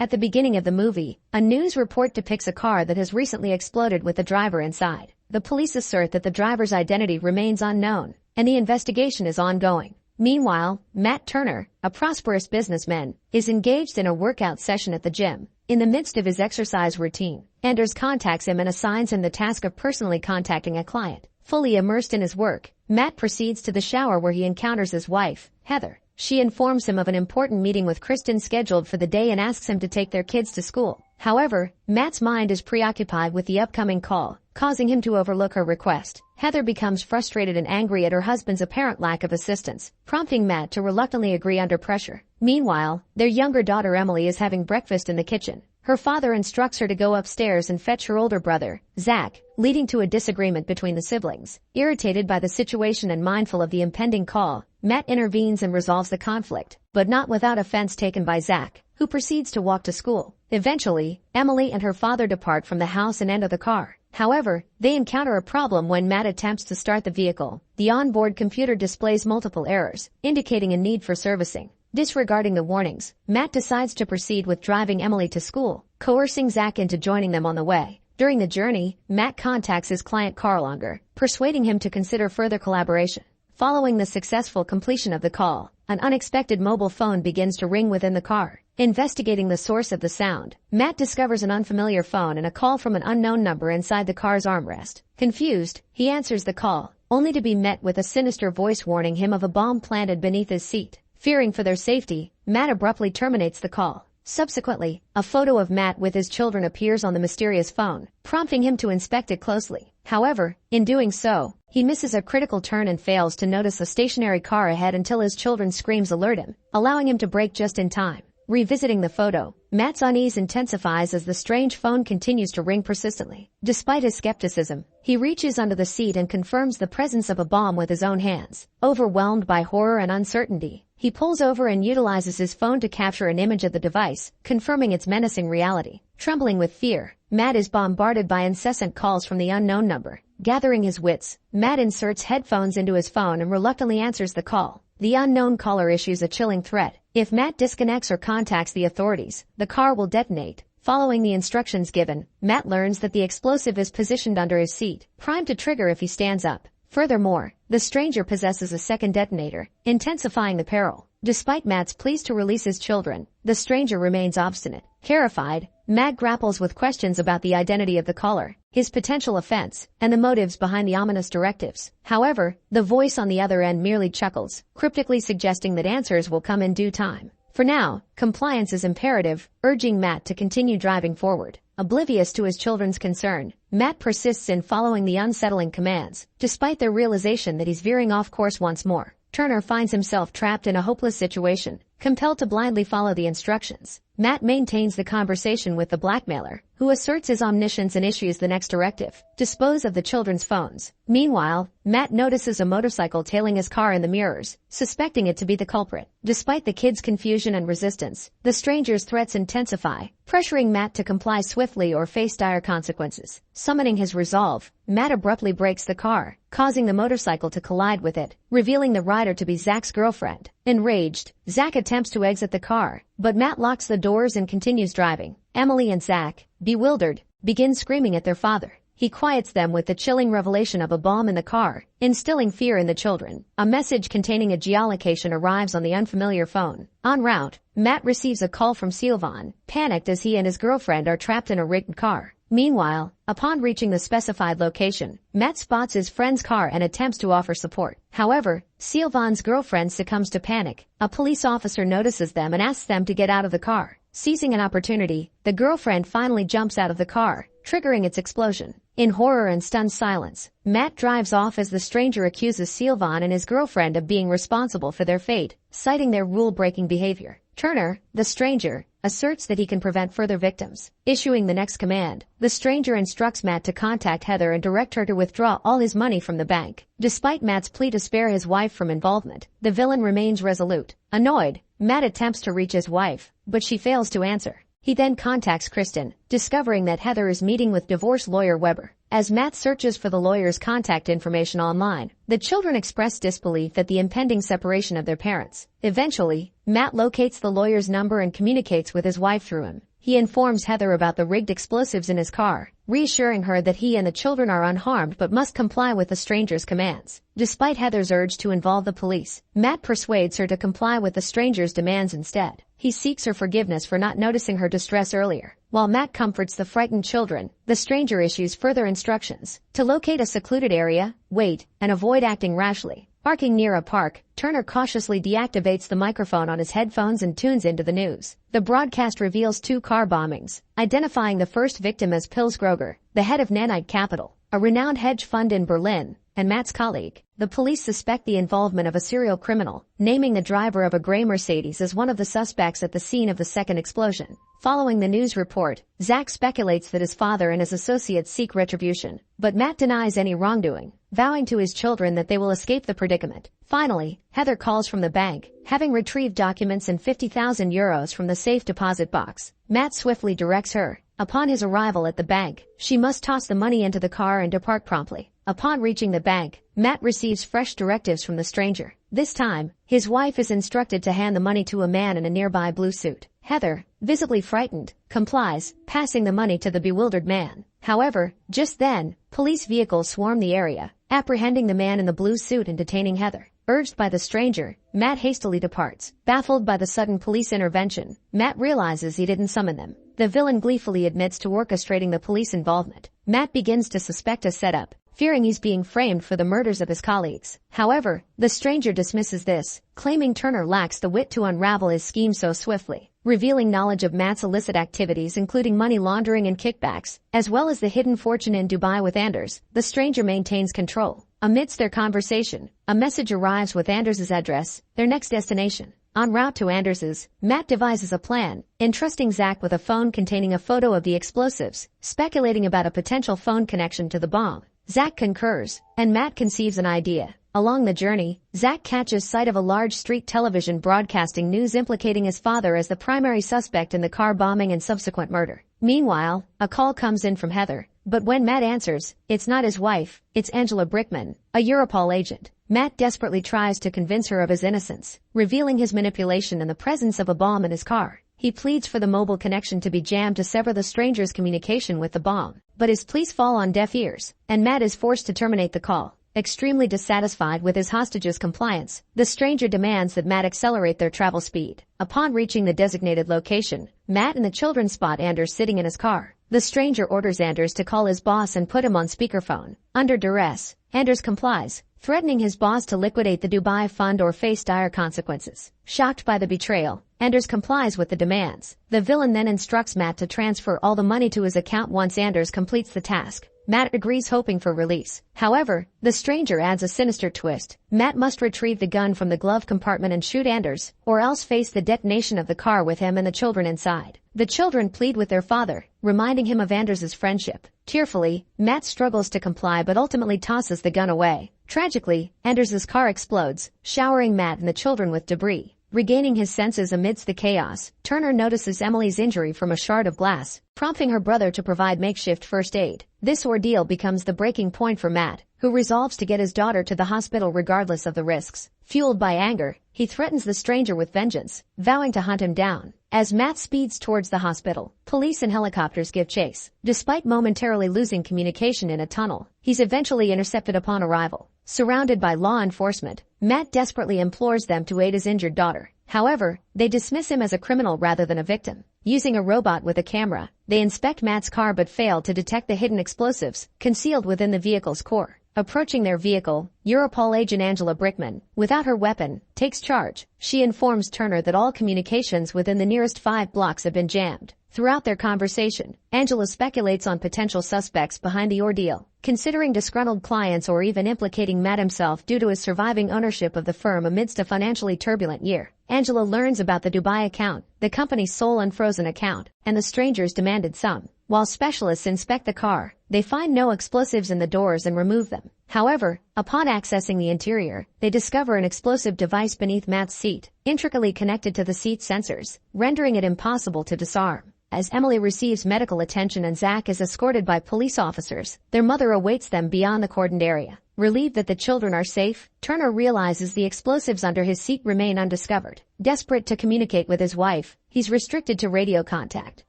At the beginning of the movie, a news report depicts a car that has recently exploded with the driver inside. The police assert that the driver's identity remains unknown, and the investigation is ongoing. Meanwhile, Matt Turner, a prosperous businessman, is engaged in a workout session at the gym. In the midst of his exercise routine, Anders contacts him and assigns him the task of personally contacting a client. Fully immersed in his work, Matt proceeds to the shower where he encounters his wife, Heather. She informs him of an important meeting with Kristen scheduled for the day and asks him to take their kids to school. However, Matt's mind is preoccupied with the upcoming call, causing him to overlook her request. Heather becomes frustrated and angry at her husband's apparent lack of assistance, prompting Matt to reluctantly agree under pressure. Meanwhile, their younger daughter Emily is having breakfast in the kitchen. Her father instructs her to go upstairs and fetch her older brother, Zach, leading to a disagreement between the siblings. Irritated by the situation and mindful of the impending call, Matt intervenes and resolves the conflict, but not without offense taken by Zach, who proceeds to walk to school. Eventually, Emily and her father depart from the house and enter the car. However, they encounter a problem when Matt attempts to start the vehicle. The onboard computer displays multiple errors, indicating a need for servicing. Disregarding the warnings, Matt decides to proceed with driving Emily to school, coercing Zach into joining them on the way. During the journey, Matt contacts his client Carl Unger, persuading him to consider further collaboration. Following the successful completion of the call, an unexpected mobile phone begins to ring within the car. Investigating the source of the sound, Matt discovers an unfamiliar phone and a call from an unknown number inside the car's armrest. Confused, he answers the call, only to be met with a sinister voice warning him of a bomb planted beneath his seat. Fearing for their safety, Matt abruptly terminates the call. Subsequently, a photo of Matt with his children appears on the mysterious phone, prompting him to inspect it closely. However, in doing so, he misses a critical turn and fails to notice a stationary car ahead until his children's screams alert him, allowing him to brake just in time. Revisiting the photo, Matt's unease intensifies as the strange phone continues to ring persistently. Despite his skepticism, he reaches under the seat and confirms the presence of a bomb with his own hands. Overwhelmed by horror and uncertainty, he pulls over and utilizes his phone to capture an image of the device, confirming its menacing reality. Trembling with fear, Matt is bombarded by incessant calls from the unknown number. Gathering his wits, Matt inserts headphones into his phone and reluctantly answers the call. The unknown caller issues a chilling threat. If Matt disconnects or contacts the authorities, the car will detonate. Following the instructions given, Matt learns that the explosive is positioned under his seat, primed to trigger if he stands up. Furthermore, the stranger possesses a second detonator, intensifying the peril. Despite Matt's pleas to release his children, the stranger remains obstinate. Terrified, Matt grapples with questions about the identity of the caller, his potential offense, and the motives behind the ominous directives. However, the voice on the other end merely chuckles, cryptically suggesting that answers will come in due time. For now, compliance is imperative, urging Matt to continue driving forward. Oblivious to his children's concern, Matt persists in following the unsettling commands, despite their realization that he's veering off course once more. Turner finds himself trapped in a hopeless situation, compelled to blindly follow the instructions. Matt maintains the conversation with the blackmailer, who asserts his omniscience and issues the next directive: dispose of the children's phones. Meanwhile, Matt notices a motorcycle tailing his car in the mirrors, suspecting it to be the culprit. Despite the kids' confusion and resistance, the stranger's threats intensify, pressuring Matt to comply swiftly or face dire consequences. Summoning his resolve, Matt abruptly brakes the car, causing the motorcycle to collide with it, revealing the rider to be Zach's girlfriend. Enraged, Zach attempts to exit the car, but Matt locks the doors and continues driving. Emily and Zach, bewildered, begin screaming at their father. He quiets them with the chilling revelation of a bomb in the car, instilling fear in the children. A message containing a geolocation arrives on the unfamiliar phone. En route, Matt receives a call from Sylvan, panicked as he and his girlfriend are trapped in a rigged car. Meanwhile, upon reaching the specified location, Matt spots his friend's car and attempts to offer support. However, Sylvan's girlfriend succumbs to panic. A police officer notices them and asks them to get out of the car. Seizing an opportunity, the girlfriend finally jumps out of the car, triggering its explosion. In horror and stunned silence, Matt drives off as the stranger accuses Sylvan and his girlfriend of being responsible for their fate, citing their rule-breaking behavior. Turner, the stranger, asserts that he can prevent further victims. Issuing the next command, the stranger instructs Matt to contact Heather and direct her to withdraw all his money from the bank. Despite Matt's plea to spare his wife from involvement, the villain remains resolute. Annoyed, Matt attempts to reach his wife, but she fails to answer. He then contacts Kristen, discovering that Heather is meeting with divorce lawyer Weber. As Matt searches for the lawyer's contact information online, the children express disbelief at the impending separation of their parents. Eventually, Matt locates the lawyer's number and communicates with his wife through him. he informs Heather about the rigged explosives in his car, reassuring her that he and the children are unharmed but must comply with the stranger's commands. Despite Heather's urge to involve the police, Matt persuades her to comply with the stranger's demands instead. He seeks her forgiveness for not noticing her distress earlier. While Matt comforts the frightened children, the stranger issues further instructions to locate a secluded area, wait, and avoid acting rashly. Parking near a park, Turner cautiously deactivates the microphone on his headphones and tunes into the news. The broadcast reveals 2 car bombings, identifying the first victim as Pils Groger, the head of Nanite Capital, a renowned hedge fund in Berlin, and Matt's colleague. The police suspect the involvement of a serial criminal, naming the driver of a gray Mercedes as one of the suspects at the scene of the second explosion. Following the news report, Zach speculates that his father and his associates seek retribution, but Matt denies any wrongdoing, vowing to his children that they will escape the predicament. Finally, Heather calls from the bank, having retrieved documents and 50,000 euros from the safe deposit box. Matt swiftly directs her. Upon his arrival at the bank, she must toss the money into the car and depart promptly. Upon reaching the bank, Matt receives fresh directives from the stranger. This time, his wife is instructed to hand the money to a man in a nearby blue suit. Heather, visibly frightened, complies, passing the money to the bewildered man. However, just then, police vehicles swarm the area, apprehending the man in the blue suit and detaining Heather. Urged by the stranger, Matt hastily departs. Baffled by the sudden police intervention, Matt realizes he didn't summon them. The villain gleefully admits to orchestrating the police involvement. Matt begins to suspect a setup, fearing he's being framed for the murders of his colleagues. However, the stranger dismisses this, claiming Turner lacks the wit to unravel his scheme so swiftly. Revealing knowledge of Matt's illicit activities including money laundering and kickbacks, as well as the hidden fortune in Dubai with Anders, the stranger maintains control. Amidst their conversation, a message arrives with Anders's address, their next destination. En route to Anders's, Matt devises a plan, entrusting Zach with a phone containing a photo of the explosives, speculating about a potential phone connection to the bomb. Zach concurs, and Matt conceives an idea. Along the journey, Zach catches sight of a large street television broadcasting news implicating his father as the primary suspect in the car bombing and subsequent murder. Meanwhile, a call comes in from Heather, but when Matt answers, it's not his wife, it's Angela Brickman, a Europol agent. Matt desperately tries to convince her of his innocence, revealing his manipulation in the presence of a bomb in his car. He pleads for the mobile connection to be jammed to sever the stranger's communication with the bomb, but his pleas fall on deaf ears, and Matt is forced to terminate the call. Extremely dissatisfied with his hostage's compliance, the stranger demands that Matt accelerate their travel speed. Upon reaching the designated location, Matt and the children spot Anders sitting in his car. The stranger orders Anders to call his boss and put him on speakerphone. Under duress, Anders complies, threatening his boss to liquidate the Dubai fund or face dire consequences. Shocked by the betrayal, Anders complies with the demands. The villain then instructs Matt to transfer all the money to his account once Anders completes the task. Matt agrees, hoping for release. However, the stranger adds a sinister twist. Matt must retrieve the gun from the glove compartment and shoot Anders, or else face the detonation of the car with him and the children inside. The children plead with their father, reminding him of Anders's friendship. Tearfully, Matt struggles to comply but ultimately tosses the gun away. Tragically, Anders's car explodes, showering Matt and the children with debris. Regaining his senses amidst the chaos, Turner notices Emily's injury from a shard of glass, prompting her brother to provide makeshift first aid. This ordeal becomes the breaking point for Matt, who resolves to get his daughter to the hospital regardless of the risks. Fueled by anger, he threatens the stranger with vengeance, vowing to hunt him down. As Matt speeds towards the hospital, police and helicopters give chase. Despite momentarily losing communication in a tunnel, he's eventually intercepted upon arrival. Surrounded by law enforcement, Matt desperately implores them to aid his injured daughter. However, they dismiss him as a criminal rather than a victim. Using a robot with a camera, they inspect Matt's car but fail to detect the hidden explosives concealed within the vehicle's core. Approaching their vehicle, Europol agent Angela Brickman, without her weapon, takes charge. She informs Turner that all communications within the nearest 5 blocks have been jammed. Throughout their conversation, Angela speculates on potential suspects behind the ordeal, considering disgruntled clients or even implicating Matt himself due to his surviving ownership of the firm amidst a financially turbulent year. Angela learns about the Dubai account, the company's sole unfrozen account, and the stranger's demanded sum. While specialists inspect the car, they find no explosives in the doors and remove them. However, upon accessing the interior, they discover an explosive device beneath Matt's seat, intricately connected to the seat sensors, rendering it impossible to disarm. As Emily receives medical attention and Zach is escorted by police officers, their mother awaits them beyond the cordoned area. Relieved that the children are safe, Turner realizes the explosives under his seat remain undiscovered. Desperate to communicate with his wife, he's restricted to radio contact.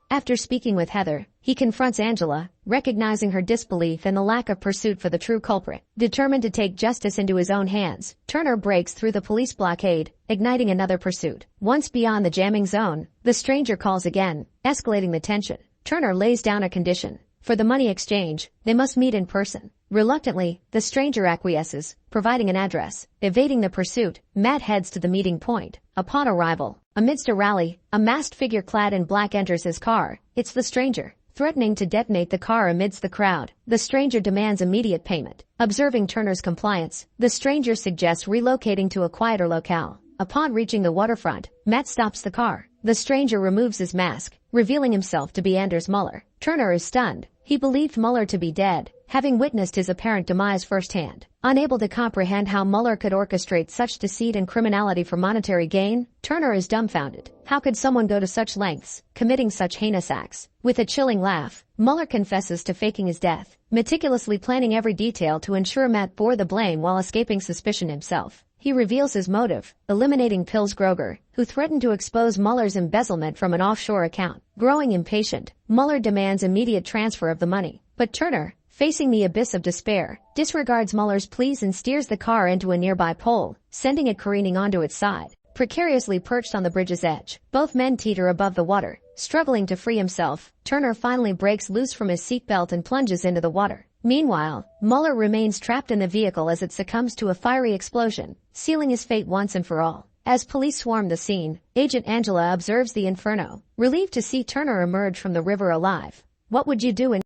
After speaking with Heather, he confronts Angela, recognizing her disbelief and the lack of pursuit for the true culprit. Determined to take justice into his own hands, Turner breaks through the police blockade, igniting another pursuit. Once beyond the jamming zone, the stranger calls again, escalating the tension. Turner lays down a condition. For the money exchange, they must meet in person. Reluctantly, the stranger acquiesces, providing an address. Evading the pursuit, Matt heads to the meeting point. Upon arrival, amidst a rally, a masked figure clad in black enters his car. It's the stranger. Threatening to detonate the car amidst the crowd, the stranger demands immediate payment. Observing Turner's compliance, the stranger suggests relocating to a quieter locale. Upon reaching the waterfront, Matt stops the car. The stranger removes his mask, revealing himself to be Anders Muller. Turner is stunned. He believed Muller to be dead, having witnessed his apparent demise firsthand. Unable to comprehend how Muller could orchestrate such deceit and criminality for monetary gain, Turner is dumbfounded. How could someone go to such lengths, committing such heinous acts? With a chilling laugh, Muller confesses to faking his death, meticulously planning every detail to ensure Matt bore the blame while escaping suspicion himself. He reveals his motive, eliminating Pils Groger, who threatened to expose Muller's embezzlement from an offshore account. Growing impatient, Muller demands immediate transfer of the money. But Turner, facing the abyss of despair, disregards Muller's pleas and steers the car into a nearby pole, sending it careening onto its side. Precariously perched on the bridge's edge, both men teeter above the water. Struggling to free himself, Turner finally breaks loose from his seatbelt and plunges into the water. Meanwhile, Muller remains trapped in the vehicle as it succumbs to a fiery explosion, sealing his fate once and for all. As police swarm the scene, Agent Angela observes the inferno, relieved to see Turner emerge from the river alive. What would you do in